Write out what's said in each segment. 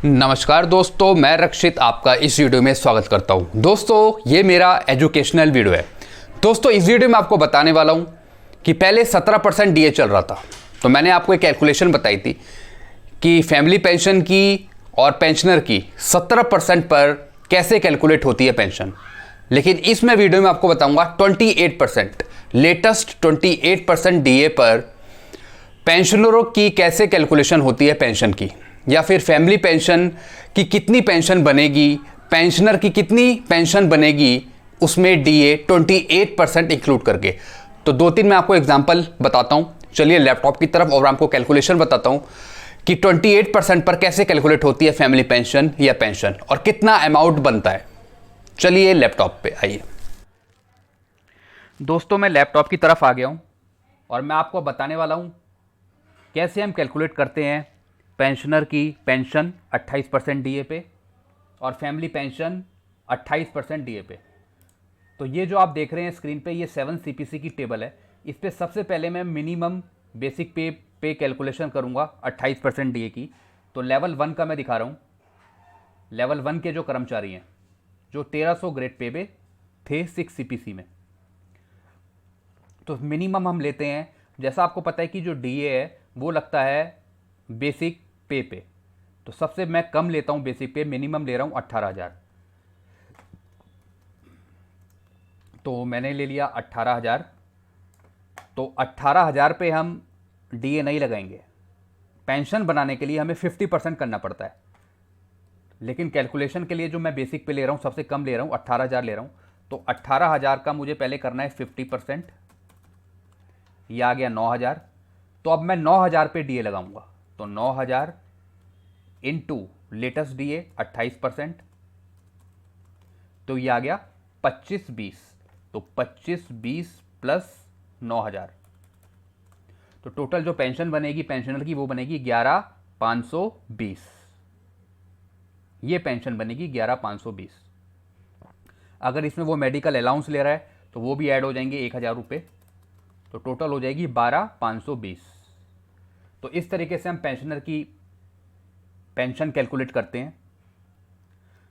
नमस्कार दोस्तों, मैं रक्षित आपका इस वीडियो में स्वागत करता हूं। दोस्तों ये मेरा एजुकेशनल वीडियो है। दोस्तों इस वीडियो में आपको बताने वाला हूं कि पहले 17% डीए चल रहा था, तो मैंने आपको एक कैलकुलेशन बताई थी कि फैमिली पेंशन की और पेंशनर की 17% पर कैसे कैलकुलेट होती है पेंशन। लेकिन इसमें वीडियो में आपको बताऊंगा 28%, लेटेस्ट 28% डीए पर पेंशनरों की कैसे कैलकुलेशन होती है पेंशन की, या फिर फैमिली पेंशन की कितनी पेंशन बनेगी, पेंशनर की कितनी पेंशन बनेगी, उसमें डीए 28% इंक्लूड करके। तो दो तीन मैं आपको एग्जांपल बताता हूं। चलिए लैपटॉप की तरफ और आपको कैलकुलेशन बताता हूं कि 28% पर कैसे कैलकुलेट होती है फैमिली पेंशन या पेंशन और कितना अमाउंट बनता है। चलिए लैपटॉप पे आइए। दोस्तों मैं लैपटॉप की तरफ आ गया हूं और मैं आपको बताने वाला हूं कैसे हम कैलकुलेट करते हैं पेंशनर की पेंशन 28% डीए पे और फैमिली पेंशन 28% डीए पे। तो ये जो आप देख रहे हैं स्क्रीन पे, ये 7 सीपीसी की टेबल है। इस पे सबसे पहले मैं मिनिमम बेसिक पे कैलकुलेशन करूंगा 28% डीए की। तो लेवल 1 का मैं दिखा रहा हूँ। लेवल 1 के जो कर्मचारी हैं जो 1300 ग्रेड पे पे थे 6 सीपीसी में, तो मिनिमम हम लेते हैं। जैसा आपको पता है कि जो डीए है वो लगता है बेसिक पे। तो सबसे मैं कम लेता हूं बेसिक पे, मिनिमम ले रहा हूं 18,000। तो मैंने ले लिया 18,000। तो 18,000 पे हम डीए नहीं लगाएंगे। पेंशन बनाने के लिए हमें 50% करना पड़ता है, लेकिन कैलकुलेशन के लिए जो मैं बेसिक पे ले रहा हूं, सबसे कम ले रहा हूं, 18,000 ले रहा हूं। तो 18,000 का मुझे पहले करना है 50%। यह आ गया 9,000। तो अब मैं 9,000 पे डीए लगाऊंगा। तो 9,000 इंटू लेटेस्ट डीए 28%, तो ये आ गया 2520। तो 2520 प्लस 9,000, तो टोटल जो पेंशन बनेगी पेंशनर की वो बनेगी 11,520। ये पेंशन बनेगी 11,520। अगर इसमें वो मेडिकल अलाउंस ले रहा है तो वो भी ऐड हो जाएंगे 1,000 रुपये, तो टोटल हो जाएगी 12,520। तो इस तरीके से हम पेंशनर की पेंशन कैलकुलेट करते हैं।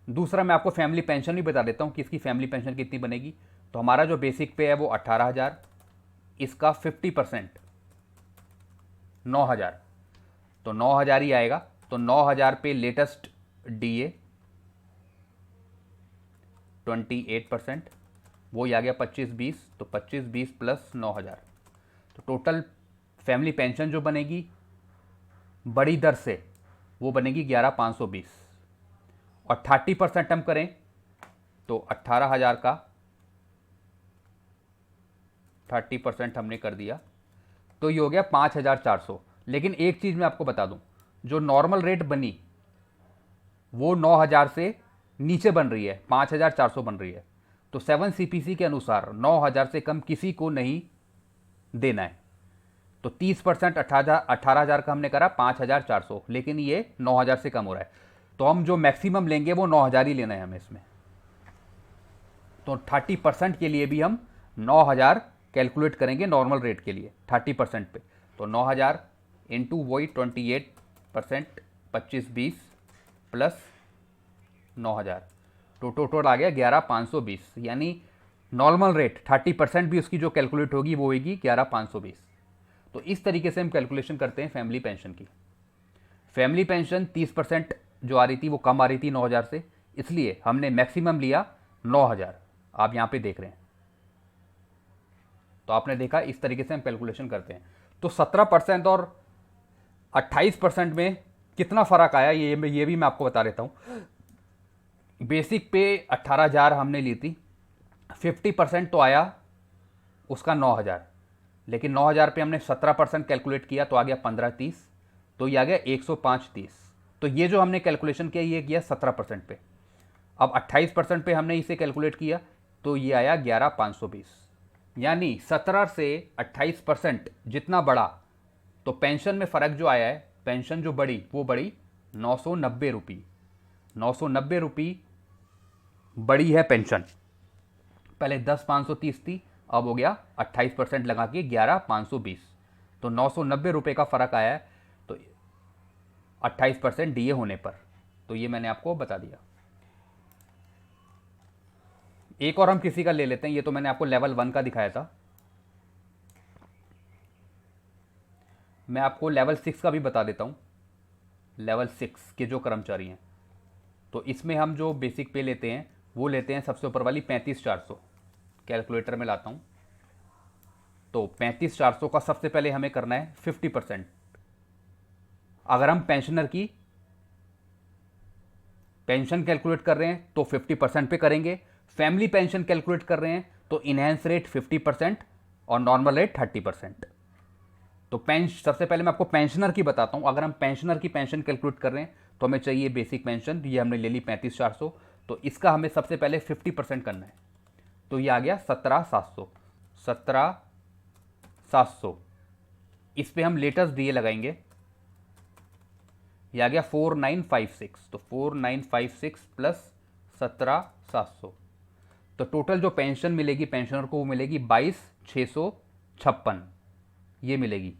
दूसरा मैं आपको फैमिली पेंशन भी बता देता हूं कि इसकी फैमिली पेंशन कितनी बनेगी। तो हमारा जो बेसिक पे है वो 18,000, इसका 50% 9,000, तो 9,000 ही आएगा। तो 9,000 पे लेटेस्ट डीए 28%, वो ही आ गया 2520। तो 2520 प्लस 9,000, तो टोटल फैमिली पेंशन जो बनेगी बड़ी दर से वो बनेगी 11,520। और 30% हम करें तो 18,000 का 30% हमने कर दिया, तो ये हो गया 5,400। लेकिन एक चीज़ मैं आपको बता दूं, जो नॉर्मल रेट बनी वो 9,000 से नीचे बन रही है, 5,400 बन रही है। तो 7 सीपीसी के अनुसार 9,000 से कम किसी को नहीं देना है। तो 30% 18,000 का हमने करा 5,400, लेकिन ये 9,000 से कम हो रहा है। तो हम जो मैक्सिमम लेंगे वो 9,000 ही लेना है हमें इसमें। तो 30% के लिए भी हम 9,000 कैलकुलेट करेंगे नॉर्मल रेट के लिए 30% पे। तो 9,000 इंटू वही 28%, 2520 प्लस 9,000, तो टोटल आ गया 11,520। यानी नॉर्मल रेट 30% भी उसकी जो कैलकुलेट होगी वो होगी 11,520। तो इस तरीके से हम कैलकुलेशन करते हैं फैमिली पेंशन की। फैमिली पेंशन 30% जो आ रही थी वो कम आ रही थी 9,000 से, इसलिए हमने मैक्सिमम लिया 9,000। आप यहां पे देख रहे हैं। तो आपने देखा इस तरीके से हम कैलकुलेशन करते हैं। तो 17% और 28% में कितना फर्क आया ये भी मैं आपको बता देता हूं। बेसिक पे 18,000 हमने ली थी, 50% तो आया उसका 9,000, लेकिन 9,000 पे हमने 17% कैलकुलेट किया तो आ गया 1530, तो ये आ गया 10530। तो ये जो हमने कैलकुलेशन किया ये किया 17% पे। अब 28% पे हमने इसे कैलकुलेट किया तो ये आया 11,520। यानी 17 से 28% जितना बढ़ा, तो पेंशन में फ़र्क जो आया है, पेंशन जो बढ़ी वो बढ़ी 990 रुपये। 990 रुपये बढ़ी है पेंशन। पहले 10,530 थी, अब हो गया 28% लगा के 11,520। तो 990 रुपये का फ़र्क आया है, तो 28% डीए होने पर। तो ये मैंने आपको बता दिया। एक और हम किसी का ले लेते हैं, ये तो मैंने आपको लेवल 1 का दिखाया था, मैं आपको लेवल 6 का भी बता देता हूँ। लेवल 6 के जो कर्मचारी हैं, तो इसमें हम जो बेसिक पे लेते हैं वो लेते हैं सबसे ऊपर वाली 35,400। कैलकुलेटर में लाता हूँ, तो 35,400 का सबसे पहले हमें करना है 50%। अगर हम पेंशनर की पेंशन कैलकुलेट कर रहे हैं तो 50% पे करेंगे, फैमिली पेंशन कैलकुलेट कर रहे हैं तो इनहेंस रेट 50% और नॉर्मल रेट 30%। तो सबसे पहले मैं आपको पेंशनर की बताता हूं। अगर हम पेंशनर की पेंशन कैलकुलेट कर रहे हैं तो हमें चाहिए बेसिक पेंशन, ये हमने ले ली 35,400, तो इसका हमें सबसे पहले 50% करना है। तो ये आ गया 17,700। 17,700 इस पे हम लेटेस्ट डीए लगाएंगे, ये आ गया 4956। तो 4956 प्लस 17,700, तो टोटल जो पेंशन मिलेगी पेंशनर को वो मिलेगी 22,656 ये मिलेगी।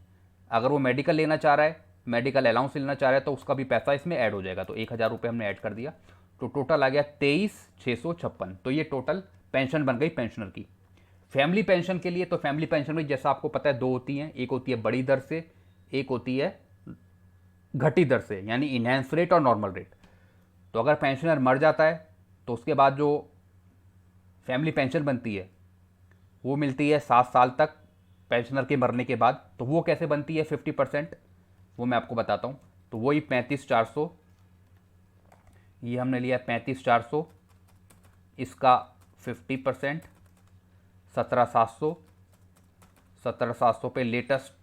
अगर वो मेडिकल लेना चाह रहा है, मेडिकल अलाउंस लेना चाह रहा है, तो उसका भी पैसा इसमें ऐड हो जाएगा। तो 1,000 रुपये हमने ऐड कर दिया, तो टोटल आ गया 23,656। तो ये टोटल पेंशन बन गई पेंशनर की। फैमिली पेंशन के लिए, तो फैमिली पेंशन में जैसा आपको पता है दो होती हैं, एक होती है बड़ी दर से, एक होती है घटी दर से, यानी इनहेंस रेट और नॉर्मल रेट। तो अगर पेंशनर मर जाता है तो उसके बाद जो फैमिली पेंशन बनती है वो मिलती है 7 साल तक पेंशनर के मरने के बाद। तो वो कैसे बनती है 50%, वो मैं आपको बताता हूँ। तो वही 35,400, ये हमने लिया 35,400, इसका 50%, 17,700, 17,700 पे लेटेस्ट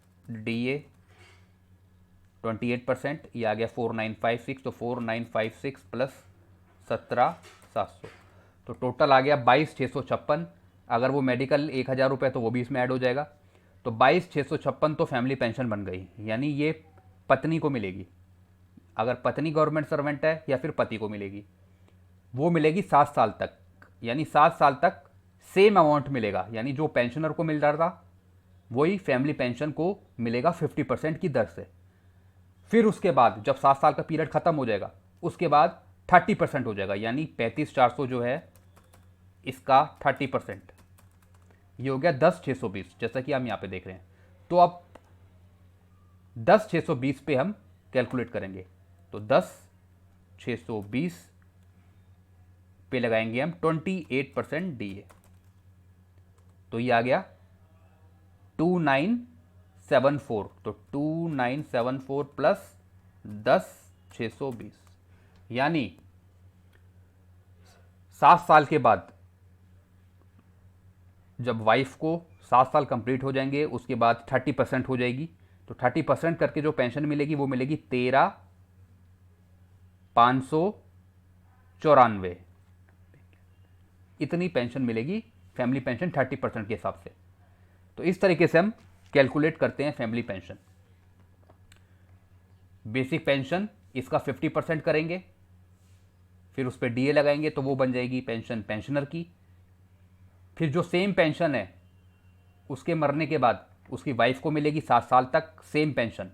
डीए 28%, ये आ गया 4956। तो 4956 प्लस 17,700, तो टोटल आ गया 22,656। अगर वो मेडिकल 1,000 रुपये तो वो भी इसमें ऐड हो जाएगा। तो 22,656 तो फैमिली पेंशन बन गई, यानी ये पत्नी को मिलेगी। अगर पत्नी गवर्नमेंट सर्वेंट है या फिर पति को मिलेगी, वो मिलेगी 7 साल तक, यानी 7 साल तक सेम अमाउंट मिलेगा। यानी जो पेंशनर को मिल रहा था वही फैमिली पेंशन को मिलेगा 50% की दर से। फिर उसके बाद जब 7 साल का पीरियड खत्म हो जाएगा उसके बाद 30% हो जाएगा, यानी 35,400 जो है इसका 30%, ये हो गया 10,620, जैसा कि हम यहाँ पे देख रहे हैं। तो अब 10,620 पे हम कैलकुलेट करेंगे, तो 10,620 पे लगाएंगे हम 28% डीए, तो ये आ गया 2974। तो 2974 प्लस 10,620, यानी 7 साल के बाद जब वाइफ को 7 साल कंप्लीट हो जाएंगे उसके बाद 30% हो जाएगी। तो 30% करके जो पेंशन मिलेगी वो मिलेगी 13,594, इतनी पेंशन मिलेगी फैमिली पेंशन 30% के हिसाब से। तो इस तरीके से हम कैलकुलेट करते हैं फैमिली पेंशन। बेसिक पेंशन इसका 50% करेंगे, फिर उस पर डीए लगाएंगे तो वो बन जाएगी पेंशन पेंशनर की। फिर जो सेम पेंशन है उसके मरने के बाद उसकी वाइफ को मिलेगी 7 साल तक सेम पेंशन,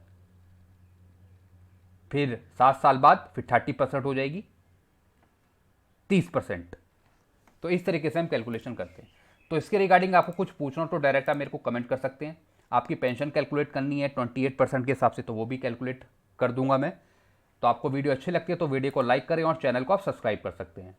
फिर 7 साल बाद फिर 30% हो जाएगी 30%। तो इस तरीके से हम कैलकुलेशन करते हैं। तो इसके रिगार्डिंग आपको कुछ पूछना हो तो डायरेक्ट आप मेरे को कमेंट कर सकते हैं। आपकी पेंशन कैलकुलेट करनी है 28% के हिसाब से, तो वो भी कैलकुलेट कर दूंगा मैं। तो आपको वीडियो अच्छी लगती है तो वीडियो को लाइक करें और चैनल को आप सब्सक्राइब कर सकते हैं।